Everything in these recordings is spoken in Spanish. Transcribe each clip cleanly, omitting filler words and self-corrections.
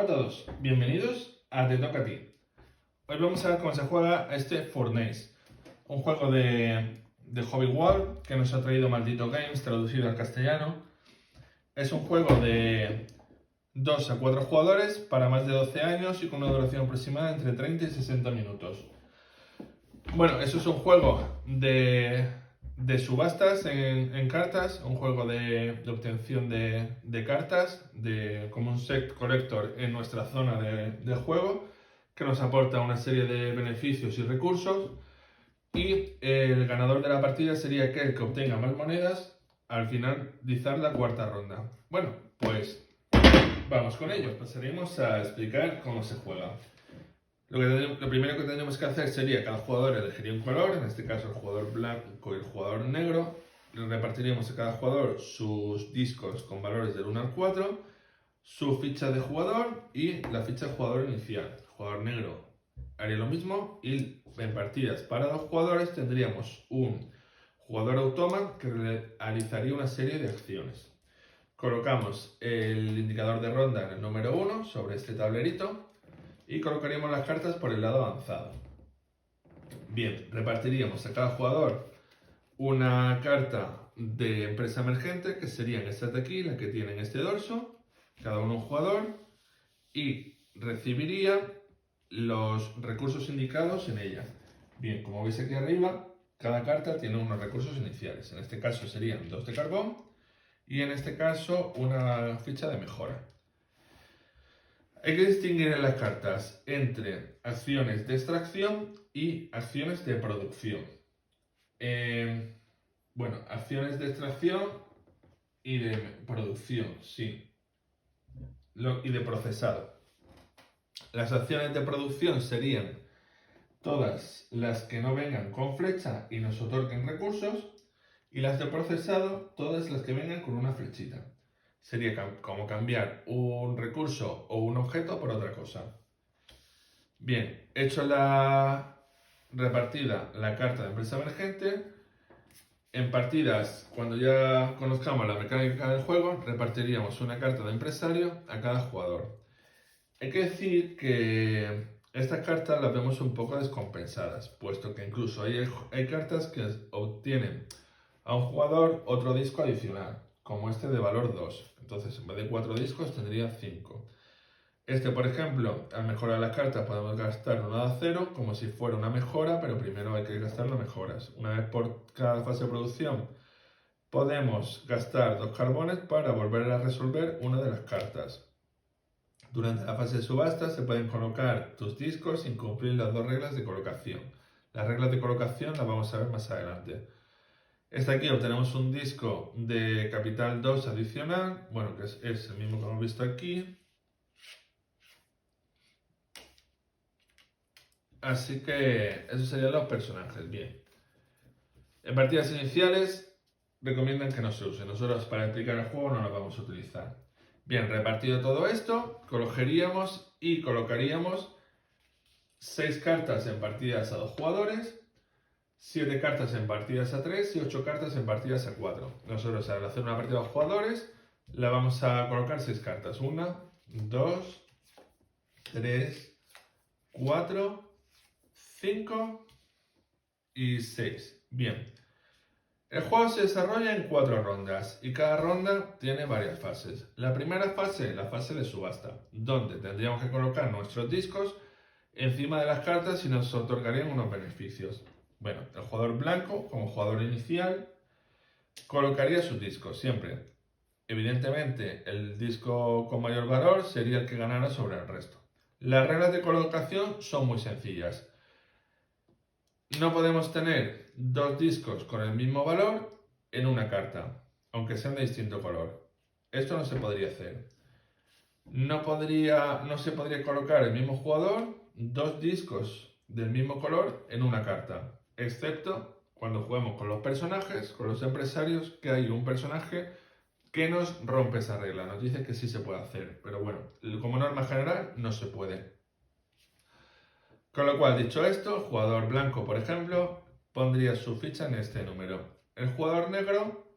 Hola a todos, bienvenidos a Te Toca a Ti. Hoy vamos a ver cómo se juega este Fortnite, un juego de Hobby World que nos ha traído Maldito Games, traducido al castellano. Es un juego de 2 a 4 jugadores para más de 12 años y con una duración aproximada entre 30 y 60 minutos. Bueno, eso es un juego de subastas en cartas, un juego de obtención de cartas, como un set collector en nuestra zona de juego, que nos aporta una serie de beneficios y recursos. Y el ganador de la partida sería aquel que obtenga más monedas al finalizar la cuarta ronda. Bueno, pues vamos con ello. Pasaremos a explicar cómo se juega. Lo primero que tenemos que hacer sería cada jugador elegiría un color, en este caso el jugador blanco y el jugador negro. Repartiríamos a cada jugador sus discos con valores del 1 al 4, su ficha de jugador y la ficha de jugador inicial. El jugador negro haría lo mismo y en partidas para 2 jugadores tendríamos un jugador autómata que realizaría una serie de acciones. Colocamos el indicador de ronda en el número 1 sobre este tablerito y colocaríamos las cartas por el lado avanzado. Bien, repartiríamos a cada jugador una carta de empresa emergente, que serían estas de aquí, la que tienen este dorso, cada uno un jugador, y recibiría los recursos indicados en ella. Bien, como veis aquí arriba, cada carta tiene unos recursos iniciales. En este caso serían 2 de carbón y en este caso una ficha de mejora. Hay que distinguir en las cartas entre acciones de extracción y acciones de producción. Bueno, acciones de extracción y de producción, sí. Y de procesado. Las acciones de producción serían todas las que no vengan con flecha y nos otorguen recursos, y las de procesado, todas las que vengan con una flechita. Sería como cambiar un recurso o un objeto por otra cosa. Bien, hecho repartida la carta de empresa emergente, en partidas, cuando ya conozcamos la mecánica del juego, repartiríamos una carta de empresario a cada jugador. Hay que decir que estas cartas las vemos un poco descompensadas, puesto que incluso hay cartas que obtienen a un jugador otro disco adicional, como este de valor 2. Entonces, en vez de 4 discos, tendría 5. Este, por ejemplo, al mejorar las cartas podemos gastar una de acero como si fuera una mejora, pero primero hay que gastar las mejoras. Una vez por cada fase de producción podemos gastar 2 carbones para volver a resolver una de las cartas. Durante la fase de subasta se pueden colocar tus discos sin cumplir las 2 reglas de colocación. Las reglas de colocación las vamos a ver más adelante. Aquí obtenemos un disco de capital 2 adicional, bueno, que es el mismo que hemos visto aquí. Así que esos serían los personajes, bien. En partidas iniciales recomiendan que no se use. Nosotros para explicar el juego no lo vamos a utilizar. Bien, repartido todo esto, cogeríamos y colocaríamos 6 cartas en partidas a 2 jugadores, 7 cartas en partidas a 3 y 8 cartas en partidas a 4. Nosotros al hacer una partida a 2 jugadores, le vamos a colocar 6 cartas. 1, 2, 3, 4, 5 y 6. Bien. El juego se desarrolla en 4 rondas y cada ronda tiene varias fases. La primera fase, la fase de subasta, donde tendríamos que colocar nuestros discos encima de las cartas y nos otorgarían unos beneficios. Bueno, el jugador blanco, como jugador inicial, colocaría sus discos siempre. Evidentemente, el disco con mayor valor sería el que ganara sobre el resto. Las reglas de colocación son muy sencillas. No podemos tener 2 discos con el mismo valor en una carta, aunque sean de distinto color. Esto no se podría hacer. No se podría colocar el mismo jugador 2 discos del mismo color en una carta, excepto cuando juguemos con los personajes, con los empresarios, que hay un personaje que nos rompe esa regla. Nos dice que sí se puede hacer, pero bueno, como norma general no se puede. Con lo cual, dicho esto, el jugador blanco, por ejemplo, pondría su ficha en este número. El jugador negro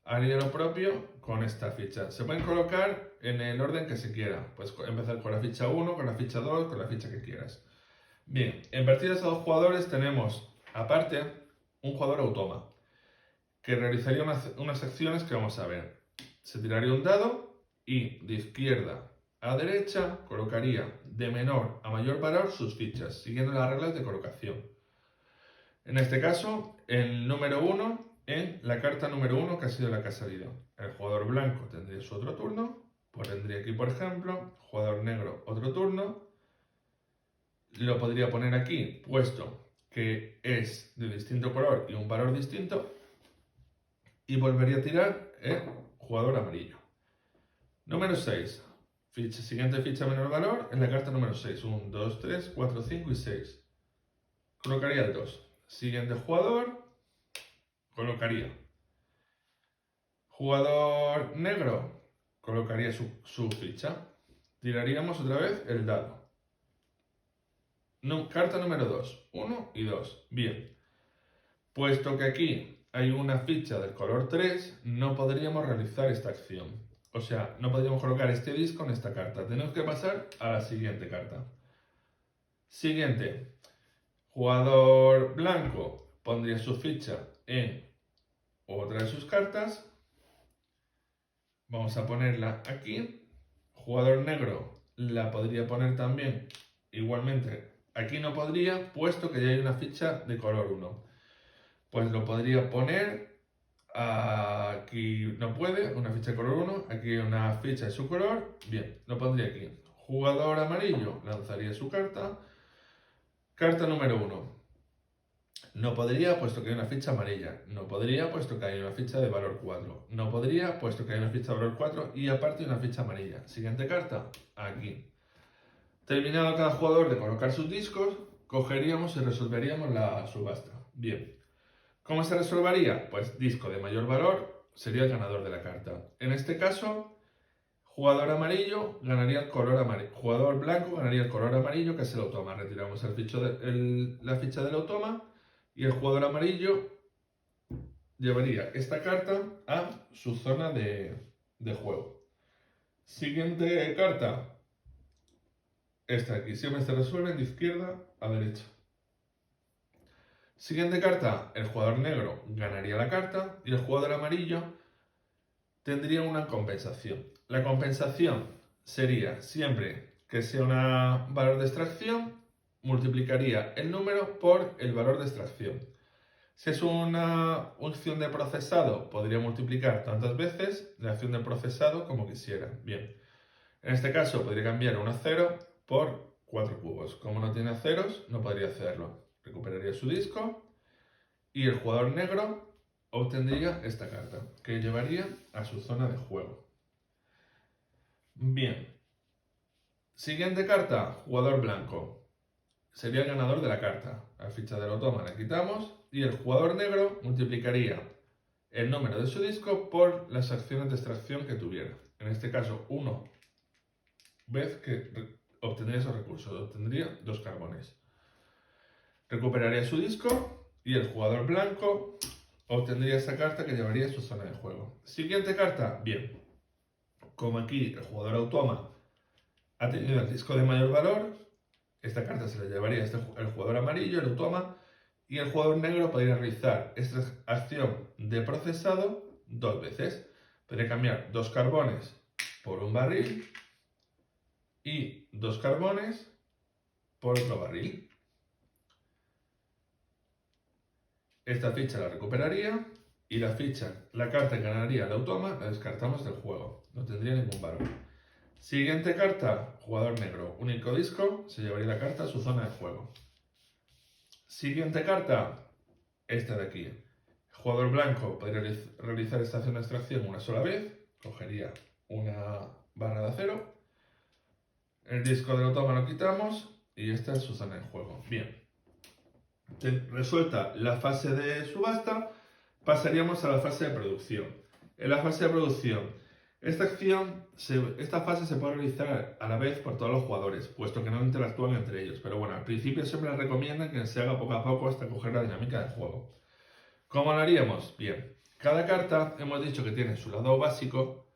haría lo propio con esta ficha. Se pueden colocar en el orden que se quiera. Puedes empezar con la ficha 1, con la ficha 2, con la ficha que quieras. Bien, en partidas a 2 jugadores tenemos, aparte, un jugador automa, que realizaría unas acciones que vamos a ver. Se tiraría un dado y de izquierda a derecha colocaría de menor a mayor valor sus fichas, siguiendo las reglas de colocación. En este caso, el número 1 en la carta número 1 que ha sido la que ha salido. El jugador blanco tendría su otro turno, pondría aquí por ejemplo, jugador negro otro turno, lo podría poner aquí, puesto que es de distinto color y un valor distinto, y volvería a tirar el jugador amarillo. Número 6. Siguiente ficha menor valor en la carta número 6. 1, 2, 3, 4, 5 y 6. Colocaría el 2. Siguiente jugador, colocaría. Jugador negro, colocaría su ficha. Tiraríamos otra vez el dado. Carta número 2. 1 y 2. Bien. Puesto que aquí hay una ficha del color 3, no podríamos realizar esta acción. O sea, no podríamos colocar este disco en esta carta. Tenemos que pasar a la siguiente carta. Siguiente. Jugador blanco pondría su ficha en otra de sus cartas. Vamos a ponerla aquí. Jugador negro la podría poner también igualmente. Aquí no podría, puesto que ya hay una ficha de color 1. Pues lo podría poner. Aquí no puede, una ficha de color 1. Aquí hay una ficha de su color. Bien, lo pondría aquí. Jugador amarillo lanzaría su carta. Carta número 1. No podría, puesto que hay una ficha amarilla. No podría, puesto que hay una ficha de valor 4. No podría, puesto que hay una ficha de valor 4 y aparte una ficha amarilla. Siguiente carta, aquí. Terminado cada jugador de colocar sus discos, cogeríamos y resolveríamos la subasta. Bien. ¿Cómo se resolvería? Pues disco de mayor valor sería el ganador de la carta. En este caso, jugador amarillo ganaría el color amarillo. Jugador blanco ganaría el color amarillo, que es el automa. Retiramos la ficha del automa y el jugador amarillo llevaría esta carta a su zona de juego. Siguiente carta. Esta aquí. Siempre se resuelve de izquierda a derecha. Siguiente carta, el jugador negro ganaría la carta y el jugador amarillo tendría una compensación. La compensación sería siempre que sea un valor de extracción, multiplicaría el número por el valor de extracción. Si es una acción de procesado, podría multiplicar tantas veces la acción de procesado como quisiera. Bien, en este caso podría cambiar un 0 por 4 cubos. Como no tiene ceros, no podría hacerlo. Recuperaría su disco y el jugador negro obtendría esta carta, que llevaría a su zona de juego. Bien. Siguiente carta, jugador blanco. Sería el ganador de la carta. La ficha del automa la quitamos y el jugador negro multiplicaría el número de su disco por las acciones de extracción que tuviera. En este caso, 1 vez que obtendría esos recursos, obtendría 2 carbones. Recuperaría su disco y el jugador blanco obtendría esa carta que llevaría a su zona de juego. Siguiente carta, bien. Como aquí el jugador automa ha tenido el disco de mayor valor, esta carta se la llevaría el jugador amarillo, el automa, y el jugador negro podría realizar esta acción de procesado 2 veces. Podría cambiar 2 carbones por un barril y 2 carbones por otro barril. Esta ficha la recuperaría y la carta que ganaría el automa la descartamos del juego. No tendría ningún valor. Siguiente carta, jugador negro. Único disco, se llevaría la carta a su zona de juego. Siguiente carta, esta de aquí. Jugador blanco podría realizar esta acción de extracción una sola vez. Cogería una barra de acero. El disco del automa lo quitamos y esta es su zona de juego. Bien. Resuelta la fase de subasta, pasaríamos a la fase de producción. En la fase de producción, esta fase se puede realizar a la vez por todos los jugadores, puesto que no interactúan entre ellos. Pero bueno, al principio siempre les recomiendan que se haga poco a poco hasta coger la dinámica del juego. ¿Cómo lo haríamos? Bien, Cada carta hemos dicho que tiene su lado básico,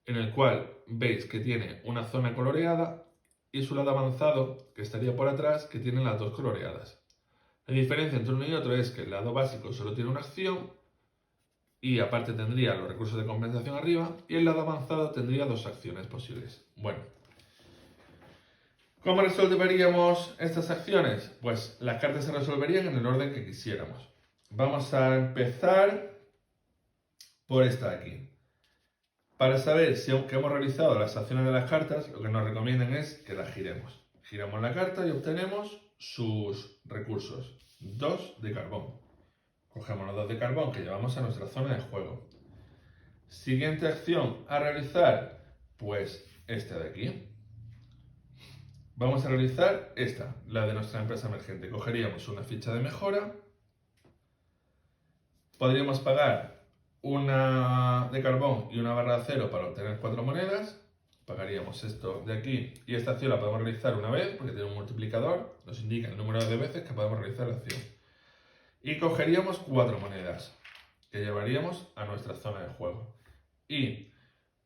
en el cual veis que tiene una zona coloreada, y su lado avanzado, que estaría por atrás, que tiene las dos coloreadas. La diferencia entre uno y otro es que el lado básico solo tiene una acción, y aparte tendría los recursos de compensación arriba, y el lado avanzado tendría dos acciones posibles. Bueno, ¿cómo resolveríamos estas acciones? Pues las cartas se resolverían en el orden que quisiéramos. Vamos a empezar por esta de aquí. Para saber si aunque hemos realizado las acciones de las cartas, lo que nos recomiendan es que las giremos. Giramos la carta y obtenemos sus recursos. 2 de carbón. Cogemos los 2 de carbón que llevamos a nuestra zona de juego. Siguiente acción a realizar, pues esta de aquí. Vamos a realizar esta, la de nuestra empresa emergente. Cogeríamos una ficha de mejora. Podríamos pagar una de carbón y una barra de acero para obtener 4 monedas. Pagaríamos esto de aquí y esta acción la podemos realizar una vez porque tiene un multiplicador, nos indica el número de veces que podemos realizar la acción. Y cogeríamos 4 monedas que llevaríamos a nuestra zona de juego. Y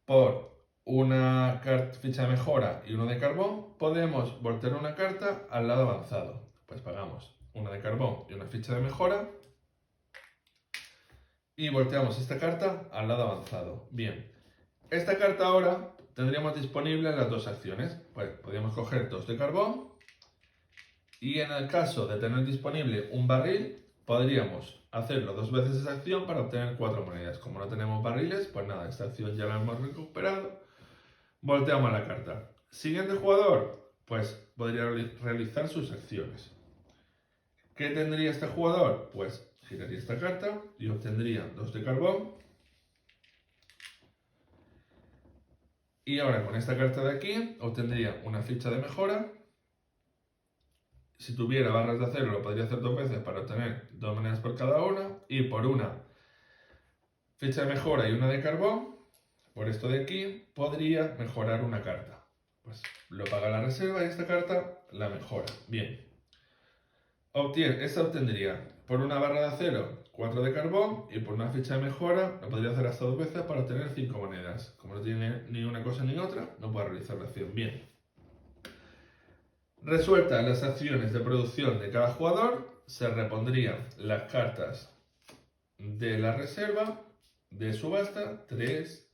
por una ficha de mejora y uno de carbón podemos voltear una carta al lado avanzado. Pues pagamos una de carbón y una ficha de mejora. Y volteamos esta carta al lado avanzado. Bien, esta carta ahora tendríamos disponibles las dos acciones. Pues podríamos coger 2 de carbón y en el caso de tener disponible un barril, podríamos hacerlo 2 veces esa acción para obtener 4 monedas. Como no tenemos barriles, pues nada, esta acción ya la hemos recuperado. Volteamos la carta. Siguiente jugador, pues podría realizar sus acciones. ¿Qué tendría este jugador? Pues giraría esta carta y obtendría 2 de carbón. Y ahora con esta carta de aquí obtendría una ficha de mejora. Si tuviera barras de acero lo podría hacer 2 veces para obtener 2 monedas por cada una. Y por una ficha de mejora y una de carbón, por esto de aquí, podría mejorar una carta. Pues lo paga la reserva y esta carta la mejora. Bien. Esta obtendría por una barra de acero 4 de carbón y por una ficha de mejora lo podría hacer hasta 2 veces para obtener 5 monedas. Como no tiene ni una cosa ni otra, no puede realizar la acción. Bien. Resueltas las acciones de producción de cada jugador, se repondrían las cartas de la reserva de subasta 3,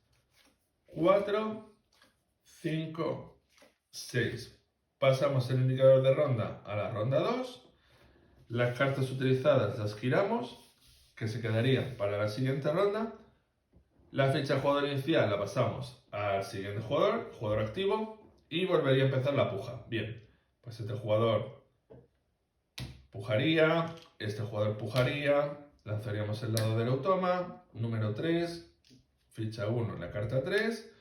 4, 5, 6. Pasamos el indicador de ronda a la ronda 2. Las cartas utilizadas las giramos, que se quedarían para la siguiente ronda. La ficha de jugador inicial la pasamos al siguiente jugador, jugador activo, y volvería a empezar la puja. Bien, pues este jugador pujaría, este jugador pujaría, lanzaríamos el dado del automa, número 3, ficha 1 en la carta 3,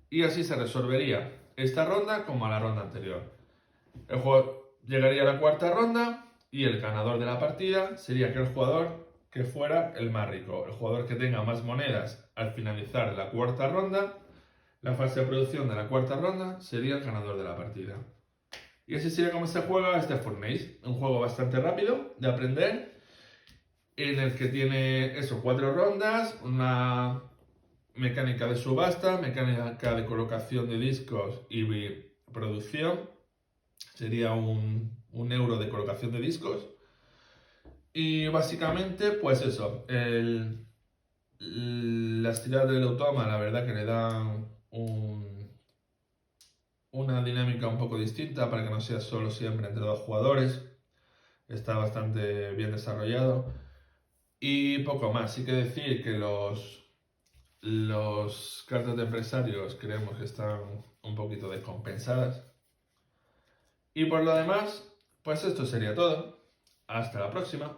y así se resolvería esta ronda como a la ronda anterior. El jugador llegaría a la cuarta ronda y el ganador de la partida sería aquel jugador que fuera el más rico. El jugador que tenga más monedas al finalizar la cuarta ronda, la fase de producción de la cuarta ronda, sería el ganador de la partida. Y así sería como se juega este Fortnite. Un juego bastante rápido de aprender, en el que tiene 4 rondas, una mecánica de subasta, mecánica de colocación de discos y producción. Sería un euro de colocación de discos. Y básicamente, pues eso, las tiradas del automa, la verdad que le dan una dinámica un poco distinta para que no sea solo siempre entre 2 jugadores. Está bastante bien desarrollado. Y poco más, sí que decir que los cartas de empresarios creemos que están un poquito descompensadas. Y por lo demás, pues esto sería todo. Hasta la próxima.